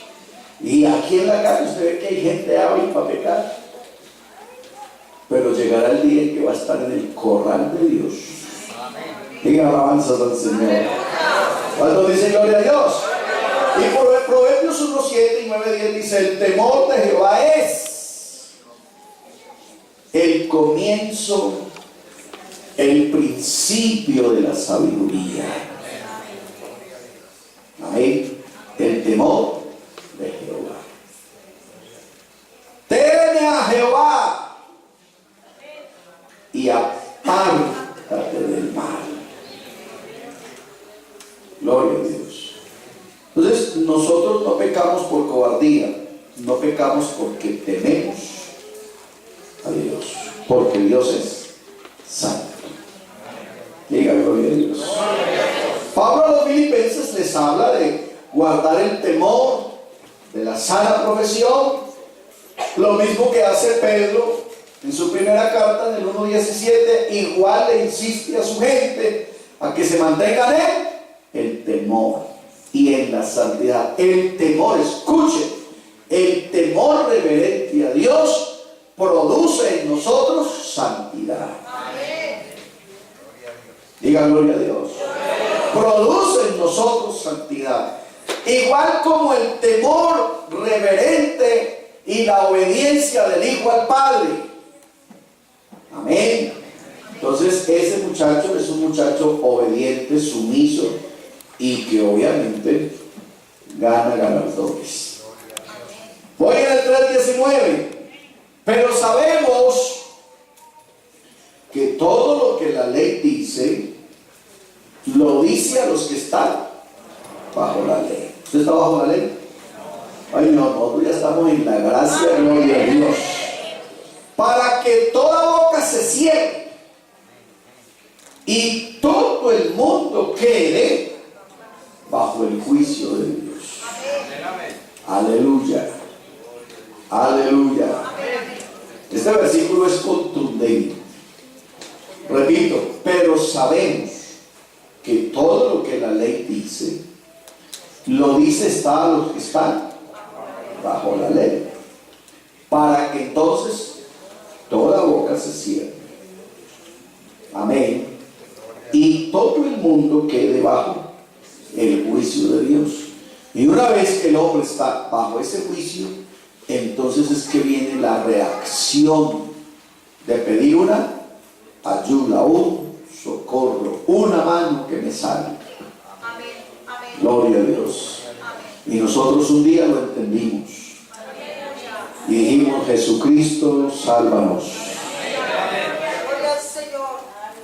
Y aquí en la calle usted ve que hay gente hábil para pecar. Pero llegará el día en que va a estar en el corral de Dios. Diga alabanzas al Señor. Cuando dice gloria a Dios. Y por Proverbios 1, 7 y 9, 10 dice: el temor de Jehová es el comienzo, el principio de la sabiduría. Amén. El temor de Jehová. Teme a Jehová y apártate del mal. Gloria a Dios. Entonces, nosotros no pecamos por cobardía, no pecamos porque tememos a Dios, porque Dios es santo. Diga gloria a Dios. Pablo a los filipenses les habla de guardar el temor, de la sana profesión, lo mismo que hace Pedro en su primera carta, en el 1:17, igual le insiste a su gente a que se mantengan en el temor y en la santidad. El temor, escuche, el temor reverente a Dios produce en nosotros santidad. Diga gloria a Dios. Produce en nosotros santidad. Igual como el temor reverente y la obediencia del Hijo al Padre. Amén. Entonces ese muchacho es un muchacho obediente, sumiso, y que obviamente gana galardones. Voy en el 3:19. Pero sabemos que todo lo que la ley dice, lo dice a los que están bajo la ley. ¿Usted está bajo la ley? Ay, no, nosotros ya estamos en la gracia, gloria a Dios. Para que toda boca se cierre y todo el mundo quede bajo el juicio de Dios. Aleluya. Aleluya. Este versículo es contundente. Repito, pero sabemos que todo lo que la ley dice, lo dice está a los que están bajo la ley, para que entonces toda boca se cierre. Amén. Y todo el mundo quede bajo el juicio de Dios. Y una vez que el hombre está bajo ese juicio, entonces es que viene la reacción de pedir una ayuda, un socorro, una mano que me salve. Gloria a Dios. Y nosotros un día lo entendimos y dijimos: Jesucristo, sálvanos.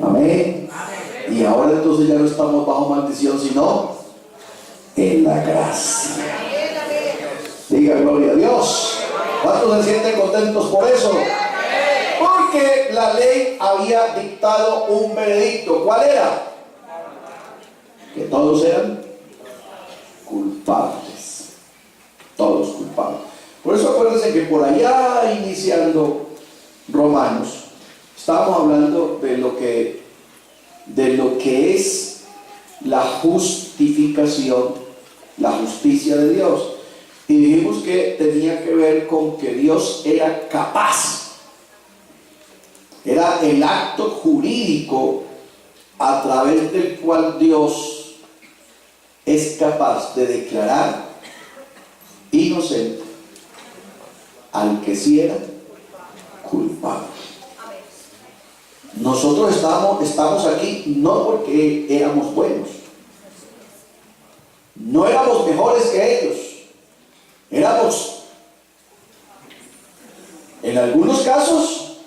Amén. Y ahora entonces ya no estamos bajo maldición, sino en la gracia. Diga gloria a Dios. ¿Cuántos se sienten contentos por eso? Porque la ley había dictado un veredicto. ¿Cuál era? Que todos eran culpables. Todos culpables. Por eso acuérdense que por allá, iniciando Romanos, estábamos hablando de lo que es la justificación, la justicia de Dios. Y dijimos que tenía que ver con que Dios era capaz. Era el acto jurídico a través del cual Dios es capaz de declarar inocente al que sí era culpable. Nosotros estamos aquí no porque éramos buenos, no éramos mejores que ellos, éramos en algunos casos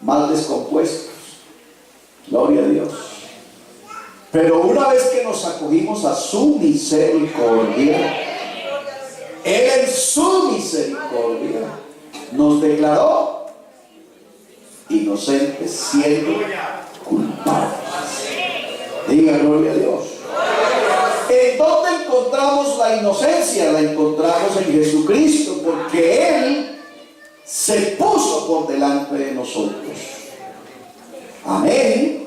mal descompuestos, gloria a Dios. Pero una vez que nos acogimos a su misericordia, Él en su misericordia nos declaró inocentes siendo culpables. Diga gloria a Dios. ¿En dónde encontramos la inocencia? La encontramos en Jesucristo, porque Él se puso por delante de nosotros. Amén.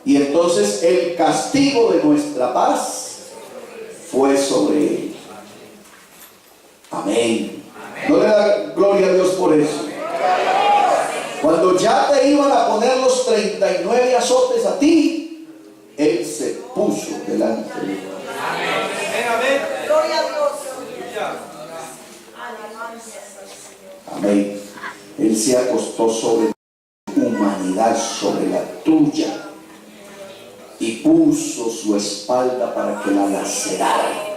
Y entonces el castigo de nuestra paz fue sobre Él. Amén. Amén. ¿No le da gloria a Dios por eso? Cuando ya te iban a poner los 39 azotes a ti, Él se puso delante de ti. Gloria a Dios. Amén. Él se acostó sobre tu humanidad, sobre la tuya, y puso su espalda para que la lacerara.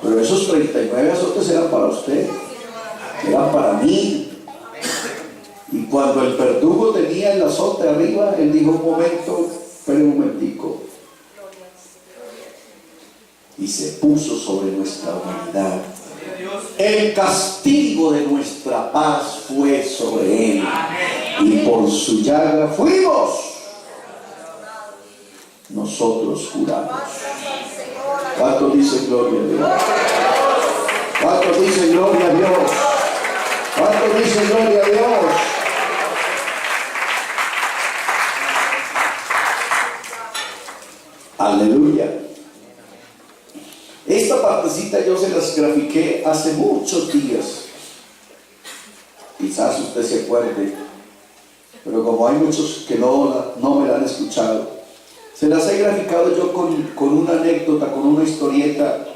Pero esos 39 azotes eran para usted, eran para mí. Y cuando el verdugo tenía el azote arriba, él dijo: un momento, espere un momentico. Y se puso sobre nuestra humanidad. El castigo de nuestra paz fue sobre él, y por su llaga fuimos nosotros curados. ¿Cuántos dicen gloria a Dios? ¿Cuántos dicen gloria a Dios? ¿Cuántos dicen gloria a Dios? Aleluya. Esta partecita yo se las grafiqué hace muchos días. Quizás usted se acuerde, pero como hay muchos que no me la han escuchado, se las he graficado yo con una anécdota, con una historieta.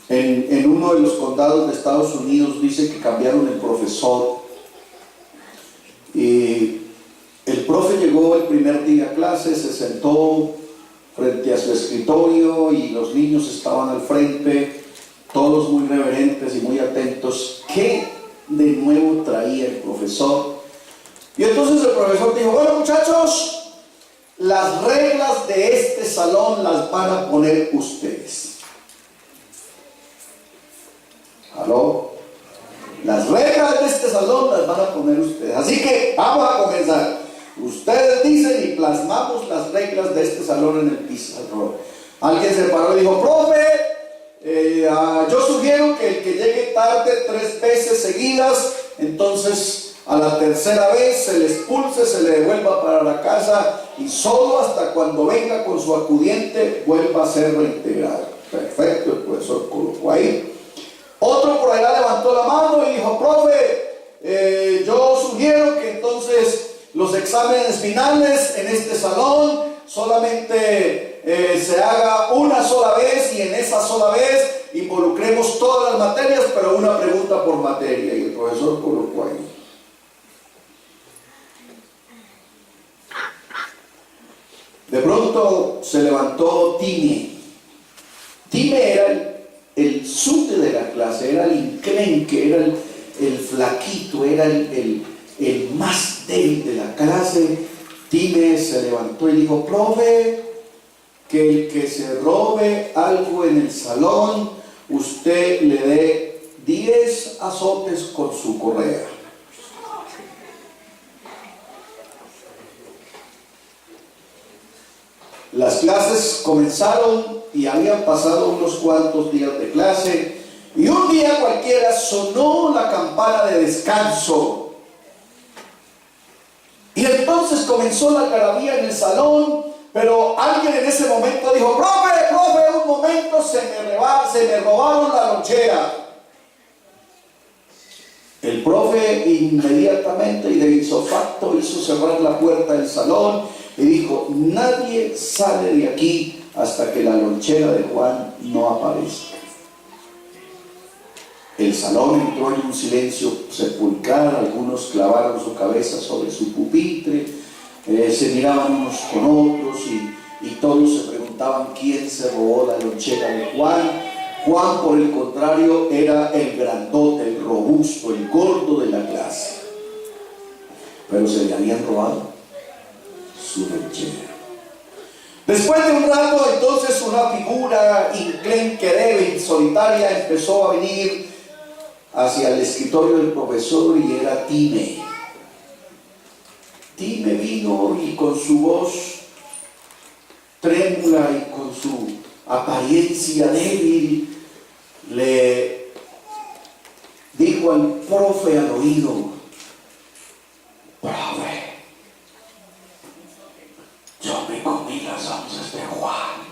En uno de los condados de Estados Unidos dice que cambiaron el profesor. Y el profe llegó el primer día a clase, se sentó frente a su escritorio y los niños estaban al frente, todos muy reverentes y muy atentos. ¿Qué de nuevo traía el profesor? Y entonces el profesor dijo: bueno, muchachos, las reglas de este salón las van a poner ustedes. ¿Aló? Las reglas de este salón las van a poner ustedes. Así que vamos a comenzar. Ustedes dicen y plasmamos las reglas de este salón en el pizarrón. Alguien se paró y dijo: profe, yo sugiero que el que llegue tarde 3 veces seguidas, entonces a la tercera vez se le expulse, se le devuelva para la casa, y solo hasta cuando venga con su acudiente vuelva a ser reintegrado. Perfecto, el profesor colocó ahí. Otro por allá levantó la mano y dijo: profe, yo sugiero que entonces los exámenes finales en este salón solamente se haga una sola vez, y en esa sola vez involucremos todas las materias, pero una pregunta por materia. Y el profesor colocó ahí. De pronto se levantó Time. Time era el sute de la clase, era el enclenque, era el flaquito, era el más débil de la clase. Time se levantó y dijo: profe, que el que se robe algo en el salón, usted le dé 10 azotes con su correa. Las clases comenzaron y habían pasado unos cuantos días de clase, y un día cualquiera sonó la campana de descanso. Y entonces comenzó la algarabía en el salón, pero alguien en ese momento dijo: profe, un momento, se me robaron la lonchera. El profe inmediatamente y de ipso facto hizo cerrar la puerta del salón y dijo: nadie sale de aquí hasta que la lonchera de Juan no aparezca. El salón entró en un silencio sepulcral. Algunos clavaron su cabeza sobre su pupitre, se miraban unos con otros, y todos se preguntaban quién se robó la lonchera de Juan. Juan, por el contrario, era el grandote, el robusto, el gordo de la clase, pero se le habían robado su lonchera. Después de un rato, entonces, una figura enclenque, débil, solitaria, empezó a venir hacia el escritorio del profesor, y era Time. Time vino y con su voz trémula y con su apariencia débil le dijo al profe al oído: profe, yo me comí las once de Juan.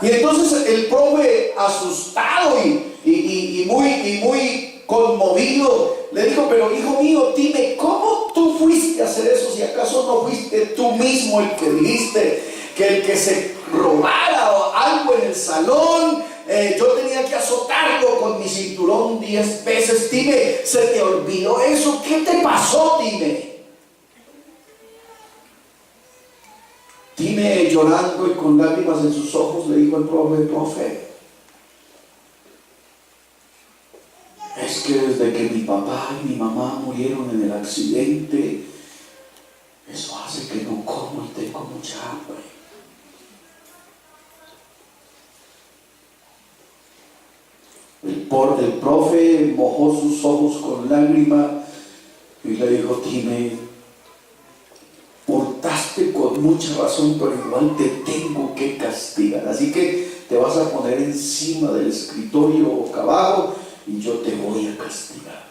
Y entonces el profe, asustado y muy conmovido, le dijo: pero hijo mío, dime, ¿cómo tú fuiste a hacer eso? Si acaso no fuiste tú mismo el que dijiste que el que se robara algo en el salón, yo tenía que azotarlo con mi cinturón 10 veces. Dime, ¿se te olvidó eso? ¿Qué te pasó? Dime, llorando y con lágrimas en sus ojos, le dijo el profe, es que desde que mi papá y mi mamá murieron en el accidente, eso hace que no como y tengo mucha hambre. El profe mojó sus ojos con lágrimas y le dijo: dime, hurtaste con mucha razón, pero igual te tengo que castigar. Así que te vas a poner encima del escritorio boca abajo y yo te voy a castigar.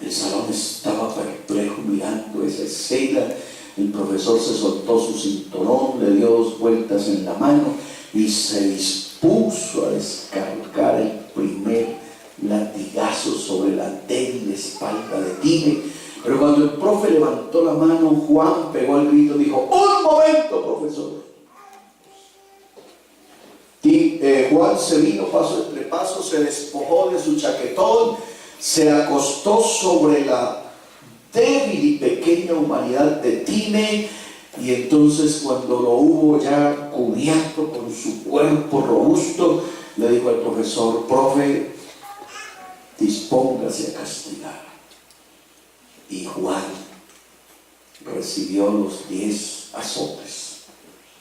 El salón estaba perplejo mirando esa escena. El profesor se soltó su cinturón, le dio 2 vueltas en la mano y se dispuso a descargar el primer latigazo sobre la débil espalda de Time. Pero cuando el profe levantó la mano, Juan pegó el grito y dijo: ¡un momento, profesor! Juan se vino paso entre paso, se despojó de su chaquetón, se acostó sobre la débil y pequeña humanidad de Time, y entonces, cuando lo hubo ya cubierto con su cuerpo robusto, le dijo al profesor: profe, dispóngase a castigar. Y Juan recibió los 10 azotes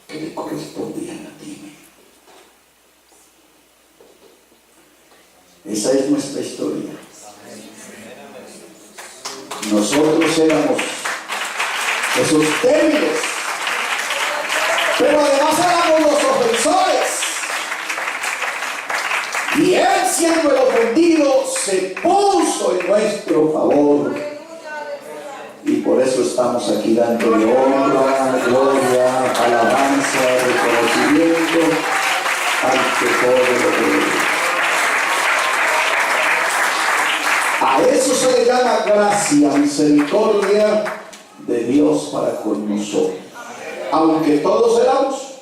que le correspondían a Time. Esa es nuestra historia. Nosotros éramos esos débiles, pero además éramos los ofensores. Y Él, siendo el ofendido, se puso en nuestro favor. Y por eso estamos aquí dándole honra, gloria, alabanza, reconocimiento al que todo lo cree. A eso se le llama gracia, misericordia de Dios para con nosotros. Aunque todos éramos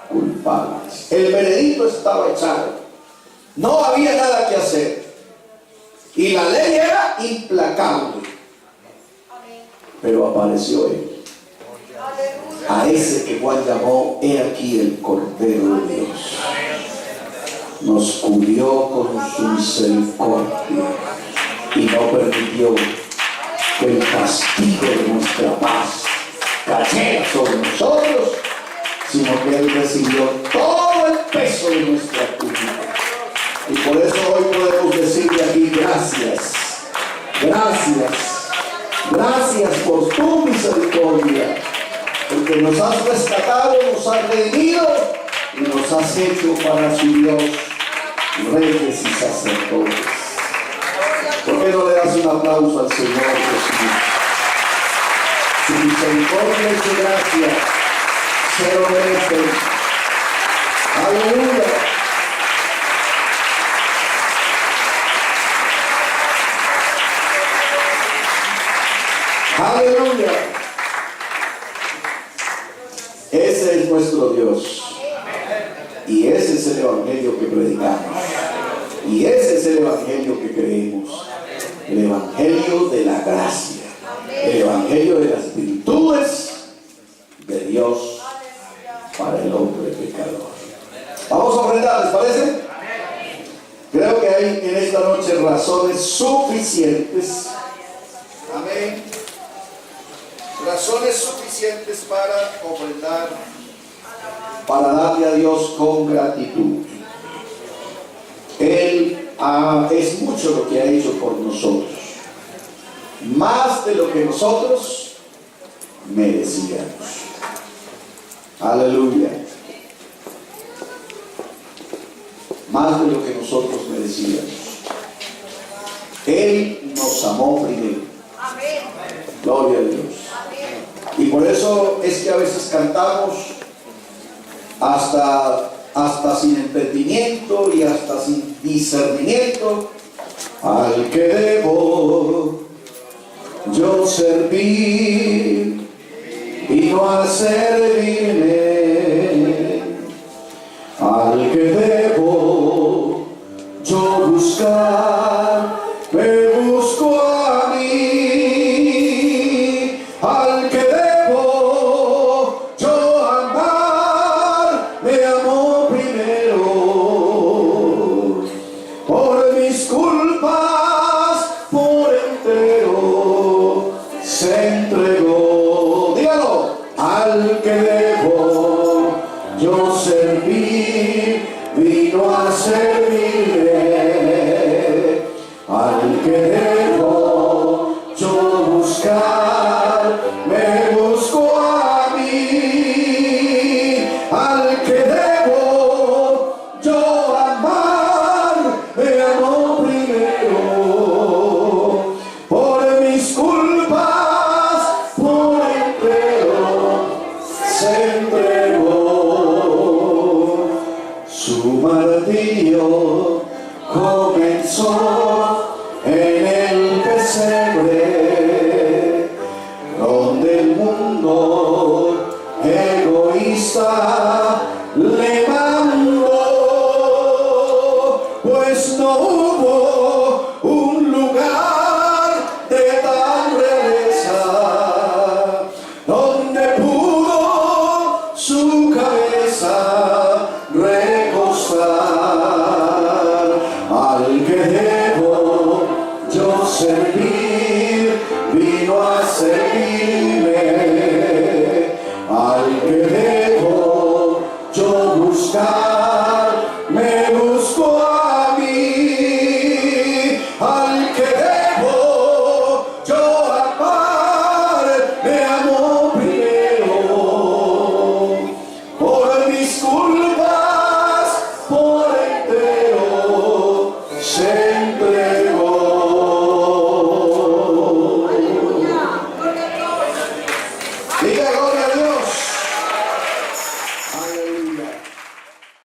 culpables. El veredicto estaba echado. No había nada que hacer. Y la ley era implacable. Pero apareció Él. A ese que Juan llamó: he aquí el Cordero de Dios. Nos cubrió con su misericordia y no permitió que el castigo de nuestra paz cayera sobre nosotros, sino que Él recibió todo el peso de nuestra culpa. Y por eso hoy podemos decirle aquí: gracias, gracias, gracias por tu misericordia, porque nos has rescatado, nos has redimido y nos has hecho para su Dios reyes y sacerdotes. ¿Por qué no le das un aplauso al Señor Jesús? Su misericordia y su gracia se lo merecen. Aleluya. Aleluya. Ese es nuestro Dios. Y ese es el evangelio que predicamos. Y ese es el evangelio que creemos. El evangelio de la gracia. El evangelio de las virtudes de Dios para el hombre pecador. Vamos a ofrendar, ¿les parece? Creo que hay en esta noche razones suficientes. Amén. Razones suficientes para ofrendar, para darle a Dios con gratitud. Él es mucho lo que ha hecho por nosotros, más de lo que nosotros merecíamos. Aleluya. Más de lo que nosotros merecíamos. Él nos amó primero. Gloria a Dios. Y por eso es que a veces cantamos: hasta sin entendimiento y hasta sin discernimiento, al que debo yo servir y no a servirme, al que debo yo buscar, me busco a mí, al que debo yo amar, me amo primero, por mis culpas por entero se entregó, dígalo, al que debo yo servir, vino a servirme, al que debo yo buscar, me busco a mí, al que debo yo amar, me amo primero, por mis culpas por entero se entregó. Su martirio comenzó en el pesebre, donde el mundo egoísta